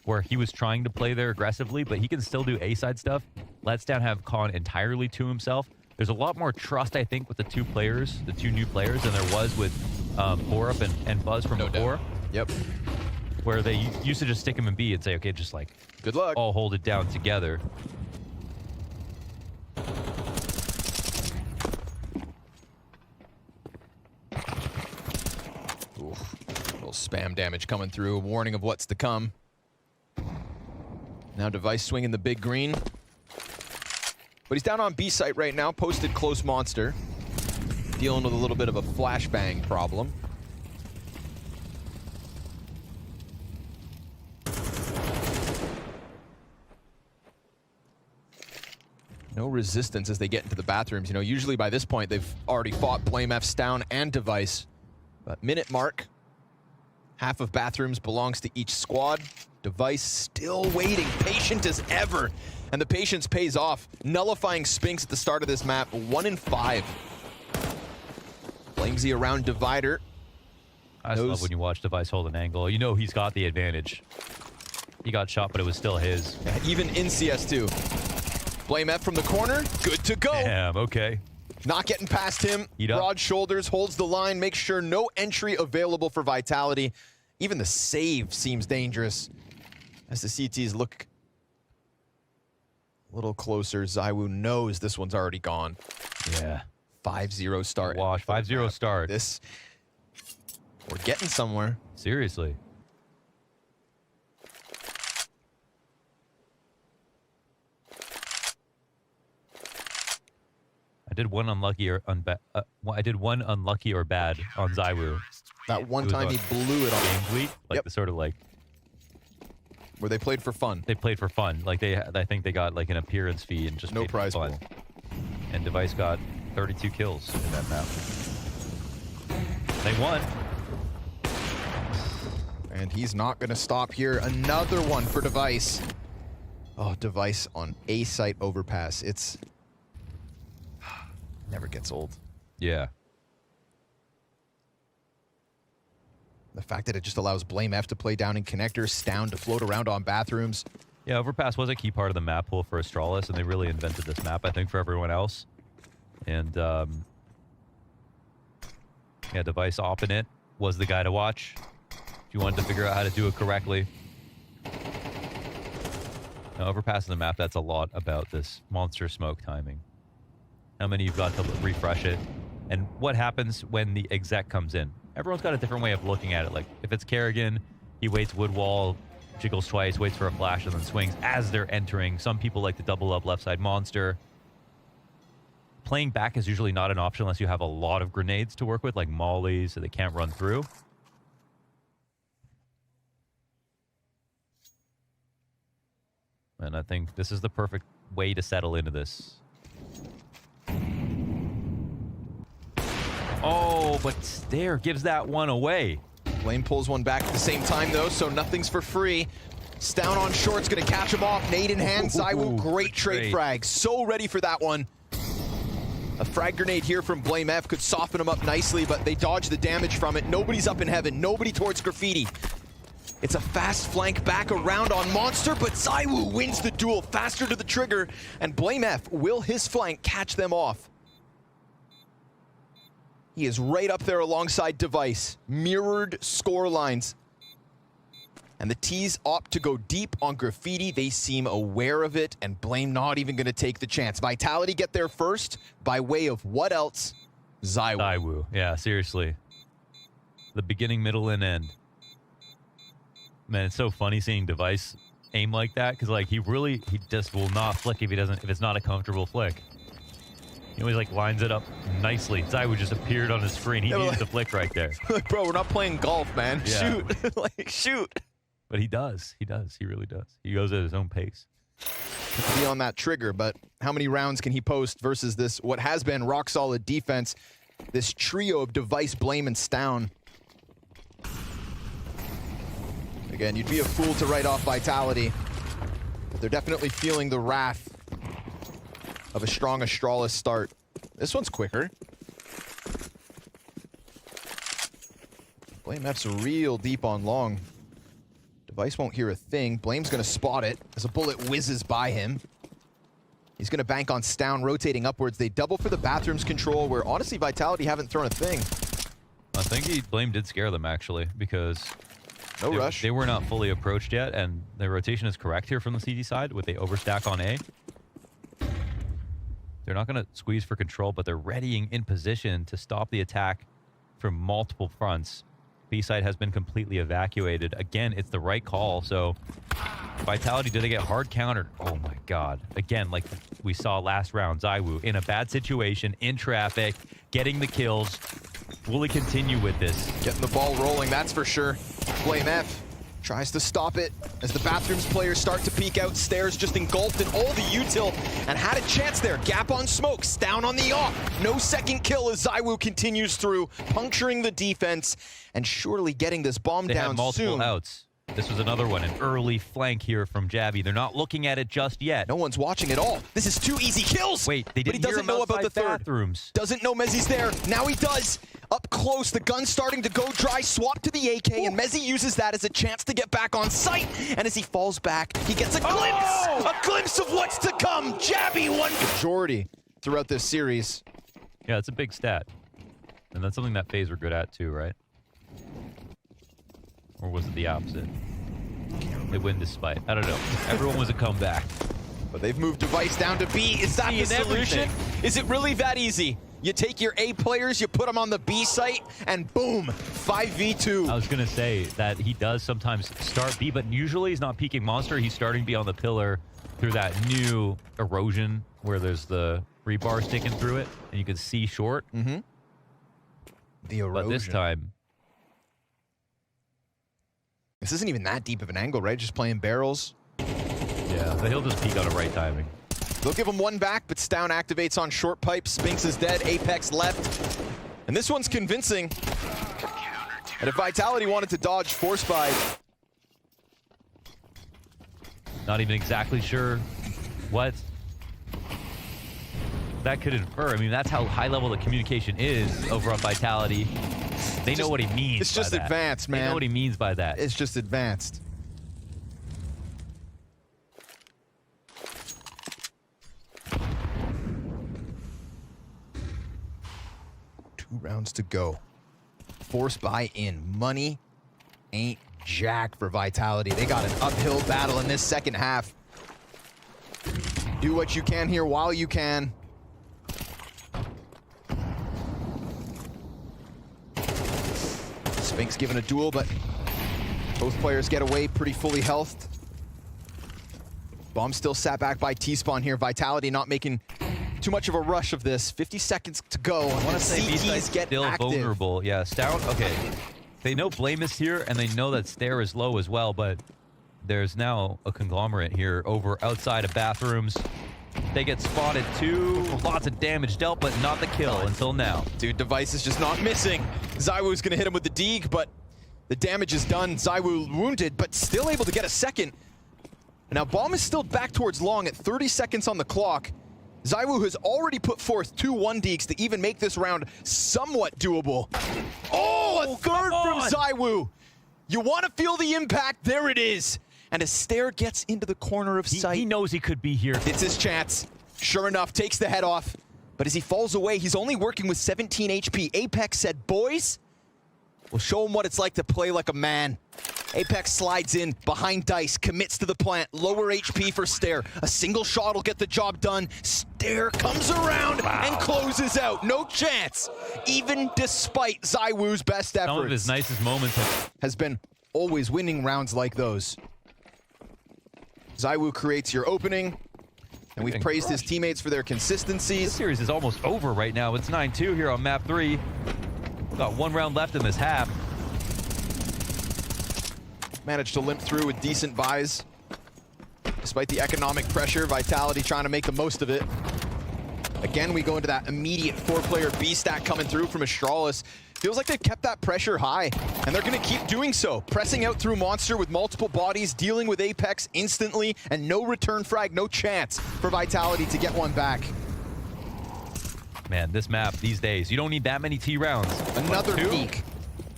where he was trying to play there aggressively, but he can still do A-side stuff. Lets down have Con entirely to himself. There's a lot more trust, I think, with the 2 players, the 2 new players, than there was with Borup and Buzz from before. Yep. Where they used to just stick him in B and say, okay, just like, good luck. All hold it down together. Oof. Little spam damage coming through, warning of what's to come. Now Device swinging the big green. But he's down on B site right now, posted close monster. dealing with a little bit of a flashbang problem. No resistance as they get into the bathrooms. You know, usually by this point, they've already fought BlameF, Stown, and Device. But minute mark, half of bathrooms belongs to each squad. Device still waiting, patient as ever. And the patience pays off, nullifying Spinks at the start of this map, 1 in 5. Blamesy around Divider. I just love when you watch Device hold an angle. You know he's got the advantage. He got shot, but it was still his. Yeah, even in CS2. BlameF from the corner, good to go. Damn, okay. Not getting past him. Broad shoulders, holds the line, makes sure no entry available for Vitality. Even the save seems dangerous. As the CTs look a little closer, Zywoo knows this one's already gone. Yeah. 5-0 start. Wash, 5-0 start. This, we're getting somewhere. Seriously. I did one unlucky or bad on Zywoo. That one time he blew it on Game Fleet, like the sort of like where they played for fun. They played for fun. Like I think they got like an appearance fee and just no prize pool. And Device got 32 kills in that map. They won. And he's not going to stop here. Another one for Device. Oh, Device on A site overpass. It's never gets old. Yeah. The fact that it just allows BlameF to play down in connectors, Stown to float around on bathrooms. Yeah, Overpass was a key part of the map pool for Astralis, and they really invented this map, I think, for everyone else. And, yeah, Device opping it was the guy to watch if you wanted to figure out how to do it correctly. Now, Overpass in the map, that's a lot about this monster smoke timing. How many you've got to refresh it, and what happens when the exec comes in. Everyone's got a different way of looking at it. Like, if it's Kerrigan, he waits wood wall, jiggles twice, waits for a flash, and then swings as they're entering. Some people like to double up left side monster. Playing back is usually not an option unless you have a lot of grenades to work with, like mollies, so they can't run through. And I think this is the perfect way to settle into this. Oh, but Stare gives that one away. Blame pulls one back at the same time, though, so nothing's for free. Stown on short's going to catch him off. Nade in hand. Zywoo, great trade frag. So ready for that one. A frag grenade here from BlameF could soften him up nicely, but they dodge the damage from it. Nobody's up in heaven. Nobody towards Graffiti. It's a fast flank back around on Monster, but Zywoo wins the duel faster to the trigger, and BlameF will his flank catch them off. He is right up there alongside Device. Mirrored score lines. And the T's opt to go deep on Graffiti. They seem aware of it, and Blame not even going to take the chance. Vitality get there first by way of what else? Zywoo. Zywoo. Yeah, seriously. The beginning, middle, and end. Man, it's so funny seeing Device aim like that, because like he just will not flick if it's not a comfortable flick. He always like lines it up nicely. Zywoo just appeared on his screen. He needed the flick right there. Like, bro, we're not playing golf, man. Yeah. Shoot. Like, shoot. But he does. He does. He really does. He goes at his own pace. Be on that trigger, but how many rounds can he post versus this, what has been rock solid defense, this trio of Device, Blame, and Stown? Again, you'd be a fool to write off Vitality, but they're definitely feeling the wrath of a strong Astralis start. This one's quicker. Blame F's real deep on long. Device won't hear a thing. Blame's gonna spot it as a bullet whizzes by him. He's gonna bank on Stown, rotating upwards. They double for the bathrooms control, where honestly Vitality haven't thrown a thing. I think Blame did scare them, actually, because no rush. They were not fully approached yet, and the rotation is correct here from the CT side with the overstack on A. They're not going to squeeze for control, but they're readying in position to stop the attack from multiple fronts. B side has been completely evacuated. Again, it's the right call, so Vitality, did they get hard countered? Oh my god. Again, like we saw last round, ZywOo in a bad situation, in traffic, getting the kills. Will he continue with this? Getting the ball rolling, that's for sure. Flame F tries to stop it as the Bathrooms players start to peek out. Stairs just engulfed in all the util and had a chance there. Gap on smokes, down on the off. No second kill as ZywOo continues through, puncturing the defense and surely getting this bomb They down had multiple soon. outs. This was another one, an early flank here from Jabby. They're not looking at it just yet. No one's watching at all. This is 2 easy kills. Wait, they didn't but he doesn't hear him know about the outside third. Bathrooms. Doesn't know Mezzi's there. Now he does. Up close, the gun's starting to go dry. Swap to the AK, and Mezzi uses that as a chance to get back on site. And as he falls back, he gets a glimpse of what's to come. Jabby won majority throughout this series. Yeah, it's a big stat. And that's something that FaZe are good at too, right? Or was it the opposite? They win despite. I don't know. Everyone was a comeback. But they've moved Device down to B. Is that the solution? Is it really that easy? You take your A players, you put them on the B site, and boom, 5v2. I was going to say that he does sometimes start B, but usually he's not peeking monster. He's starting B on the pillar through that new erosion where there's the rebar sticking through it, and you can see short. Mm-hmm. The erosion. But this time... This isn't even that deep of an angle, right? Just playing barrels. Yeah, but he'll just peek on it right timing. They'll give him one back, but Stown activates on short pipe. Spinks is dead, Apex left. And this one's convincing. And if Vitality wanted to dodge Force Buy... Not even exactly sure what that could infer. I mean, that's how high level the communication is over on Vitality. They know what he means. It's just by that. advanced, man. They know what he means by that. It's just advanced. Two rounds to go. Force buy in. Money ain't jack for Vitality. They got an uphill battle in this second half. Do what you can here while you can. Spinks given a duel, but both players get away pretty fully healthed. Bomb still sat back by T-Spawn here. Vitality not making too much of a rush of this. 50 seconds to go. I want to say CTs get still active. vulnerable. Yeah, Stout, okay. They know Blame is here, and they know that Stair is low as well, but there's now a conglomerate here over outside of Bathrooms. They get spotted too. Lots of damage dealt, but not the kill until now. Dude, Device is just not missing. ZywOo's gonna hit him with the Deeg, but the damage is done. ZywOo wounded, but still able to get a second. Now, Bomb is still back towards long at 30 seconds on the clock. ZywOo has already put forth 2 1-Deeks to even make this round somewhat doable. Oh, a third from ZywOo. You want to feel the impact? There it is. And as Stair gets into the corner of sight. He knows he could be here. It's his chance. Sure enough, takes the head off. But as he falls away, he's only working with 17 HP. Apex said, boys, we'll show him what it's like to play like a man. Apex slides in behind Dice, commits to the plant. Lower HP for Stair. A single shot will get the job done. Stair comes around and closes out. No chance. Even despite ZywOo's best efforts. Some of his nicest moments has been always winning rounds like those. ZywOo creates your opening, and we've praised his teammates for their consistencies. This series is almost over right now. It's 9-2 here on map 3. Got 1 round left in this half. Managed to limp through with decent buys. Despite the economic pressure, Vitality trying to make the most of it. Again, we go into that immediate 4-player B stack coming through from Astralis. Feels like they've kept that pressure high, and they're gonna keep doing so. Pressing out through Monster with multiple bodies, dealing with Apex instantly, and no return frag, no chance for Vitality to get one back. Man, this map these days, you don't need that many T rounds. Another peak,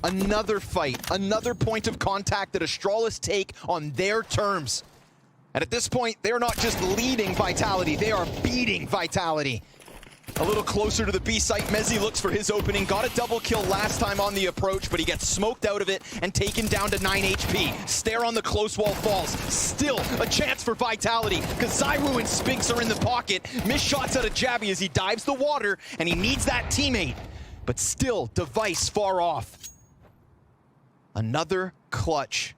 another fight, another point of contact that Astralis take on their terms. And at this point, they're not just leading Vitality, they are beating Vitality. A little closer to the B site, Mezzi looks for his opening. Got a double kill last time on the approach, but he gets smoked out of it and taken down to 9 HP. Stair on the close wall falls. Still a chance for Vitality, because ZywOo and Spinks are in the pocket. Missed shots out of Jabby as he dives the water, and he needs that teammate. But still, Device far off. Another clutch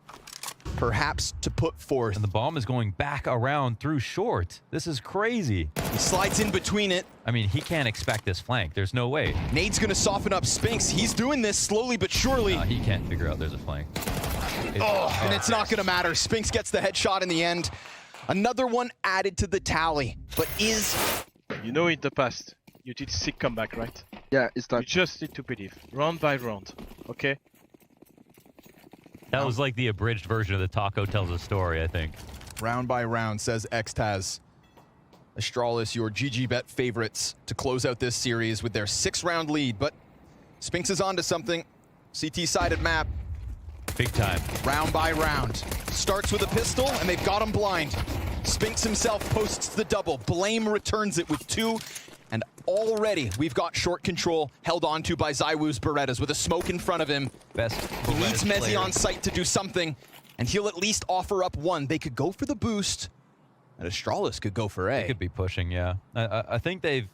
perhaps to put forth. And the bomb is going back around through short. This is crazy. He slides in between it. I mean, he can't expect this flank. There's no way. Nade's going to soften up Spinks. He's doing this slowly but surely. He can't figure out there's a flank. And it's not going to matter. Spinks gets the headshot in the end. Another one added to the tally, but is... You know, in the past, you did sick comeback, right? Yeah, it's You time. just need to believe, round by round, okay? That was like the abridged version of the Taco Tells a Story, I think. Round by round, says Xtaz. Astralis, your GG bet favorites to close out this series with their 6-round lead, but Spinks is onto something. CT-sided map. Big time. Round by round. Starts with a pistol, and they've got him blind. Spinks himself posts the double. Blame returns it with 2. And already, we've got short control held onto by ZywOo's Berettas with a smoke in front of him. Best. He needs Mezzi player. on site to do something, and he'll at least offer up 1. They could go for the boost, and Astralis could go for A. They could be pushing, yeah. I think they've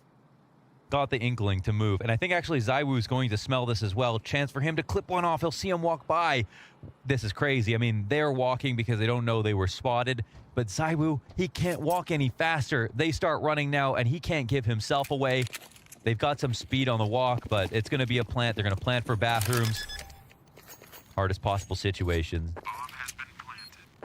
got the inkling to move, and I think actually ZywOo's going to smell this as well. Chance for him to clip one off. He'll see him walk by. This is crazy. I mean, they're walking because they don't know they were spotted, but ZywOo, he can't walk any faster. They start running now, and he can't give himself away. They've got some speed on the walk, but it's going to be a plant. They're going to plant for bathrooms. Hardest possible situation.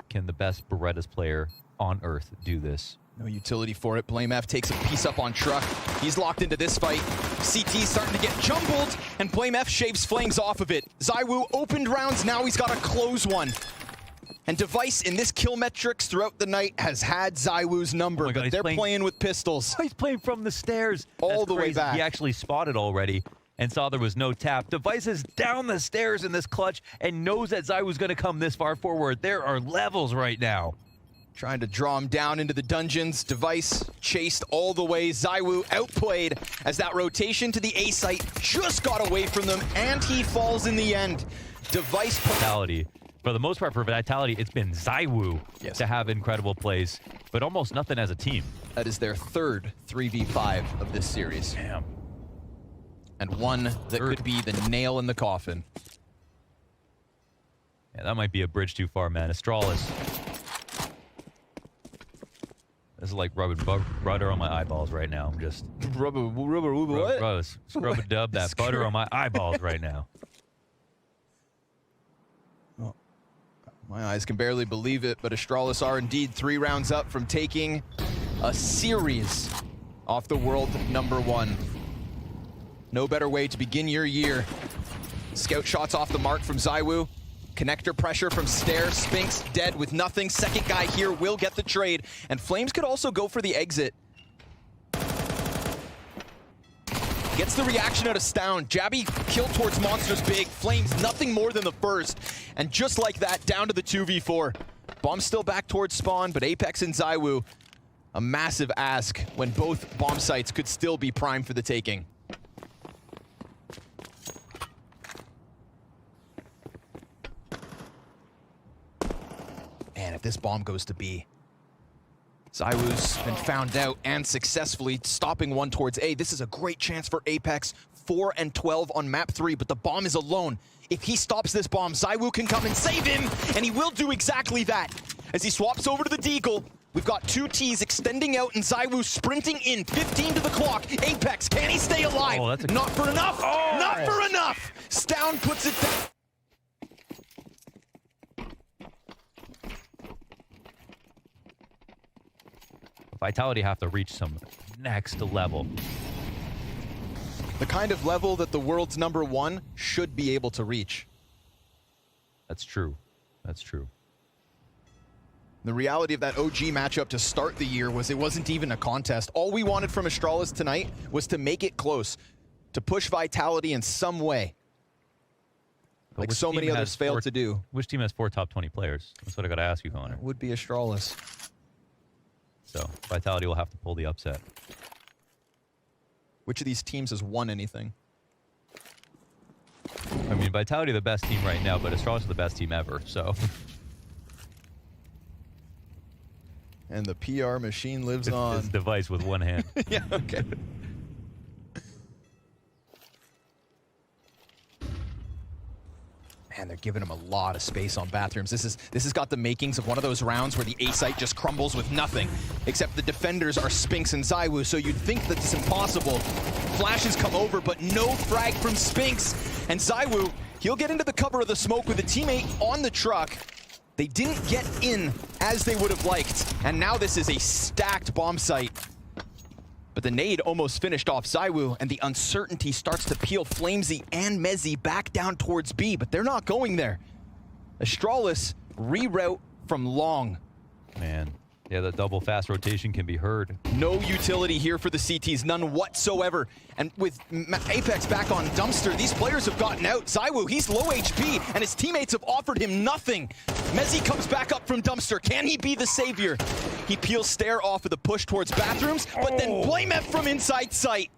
Can the best Berettas player on Earth do this? No utility for it. Blame F takes a piece up on Truck. He's locked into this fight. CT's starting to get jumbled, and Blame F shaves flames off of it. ZywOo opened rounds, now he's got to close one. And Device in this kill metrics throughout the night has had ZywOo's number, God, but they're playing with pistols. He's playing from the stairs. All the way crazy. back. He actually spotted already and saw there was no tap. Device is down the stairs in this clutch and knows that ZywOo's going to come this far forward. There are levels right now. Trying to draw him down into the dungeons. Device chased all the way. ZywOo outplayed as that rotation to the A site just got away from them, and he falls in the end. Device... Vitality. For the most part, for Vitality, it's been ZywOo to have incredible plays, but almost nothing as a team. That is their 3rd 3v5 of this series. Damn. And one that could be the nail in the coffin. Yeah, that might be a bridge too far, man. Astralis. This is like rubbing butter on my eyeballs right now. I'm just... Scrub-a-dub that butter on my eyeballs right now. Oh, my eyes can barely believe it, but Astralis are indeed 3 rounds up from taking a series off the world #1. No better way to begin your year. Scout shots off the mark from ZywOo. Connector pressure from Stairs. Spinks dead with nothing. Second guy here will get the trade. And Flames could also go for the exit. Gets the reaction out of Stound. Jabby kill towards Monsters big. Flames nothing more than the first. And just like that, down to the 2v4. Bomb still back towards spawn, but Apex and ZywOo, a massive ask when both bomb sites could still be prime for the taking. And if this bomb goes to B, ZywOo's been found out and successfully stopping one towards A. This is a great chance for Apex. 4 and 12 on map 3, but the bomb is alone. If he stops this bomb, ZywOo can come and save him, and he will do exactly that. As he swaps over to the Deagle, we've got 2 Ts extending out, and ZywOo sprinting in. 15 to the clock. Apex, can he stay alive? Oh, Not for enough! Oh. Not for enough! Stound puts it down. Vitality have to reach some next level. The kind of level that the world's #1 should be able to reach. That's true. That's true. The reality of that OG matchup to start the year was it wasn't even a contest. All we wanted from Astralis tonight was to make it close, to push Vitality in some way. But Like so many others failed to do. Which team has 4 top 20 players? That's what I got to ask you, Connor. It would be Astralis. So Vitality will have to pull the upset. Which of these teams has won anything? I mean, Vitality the best team right now, but Astralis is the best team ever, so... And the PR machine lives on. This device with one hand. Yeah, okay. Man, they're giving him a lot of space on bathrooms. This has got the makings of one of those rounds where the A site just crumbles with nothing, except the defenders are Spinks and ZywOo, so you'd think that it's impossible. Flashes come over, but no frag from Spinks. And ZywOo, he'll get into the cover of the smoke with a teammate on the truck. They didn't get in as they would have liked, and now this is a stacked bomb site. But the nade almost finished off ZywOo, and the uncertainty starts to peel Flamesy and Mezzy back down towards B, but they're not going there. Astralis reroute from long. Man, yeah, the double fast rotation can be heard. No utility here for the CTs, none whatsoever. And with Apex back on Dumpster, these players have gotten out. ZywOo, he's low HP, and his teammates have offered him nothing. Mezzy comes back up from Dumpster. Can he be the savior? He peels Stare off of the push towards bathrooms, but then Blamef from inside sight.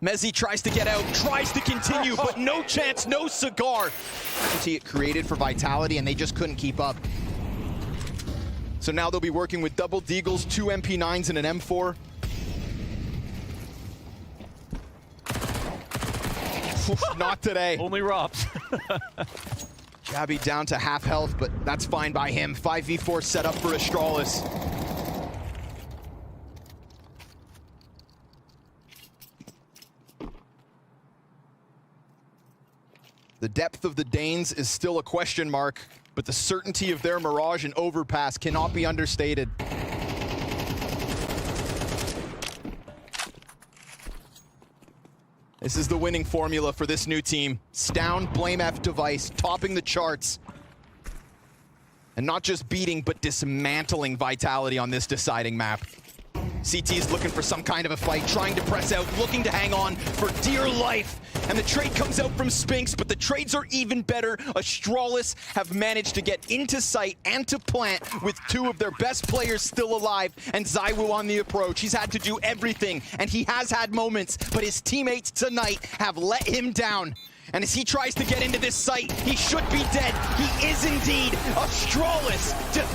Mezzy tries to get out, tries to continue, but no chance, no cigar. It created for Vitality, and they just couldn't keep up. So now they'll be working with double Deagles, 2 MP9s, and an M4. Not today. Only Rops. Jabby down to half health, but that's fine by him. 5v4 set up for Astralis. The depth of the Danes is still a question mark, but the certainty of their Mirage and Overpass cannot be understated. This is the winning formula for this new team. Stound, Blamef device, topping the charts. And not just beating, but dismantling Vitality on this deciding map. CT's looking for some kind of a fight, trying to press out, looking to hang on for dear life. And the trade comes out from Spinks, but the trades are even better. Astralis have managed to get into sight and to plant with 2 of their best players still alive, and ZywOo on the approach. He's had to do everything, and he has had moments, but his teammates tonight have let him down. And as he tries to get into this site, he should be dead. He is indeed. Astralis just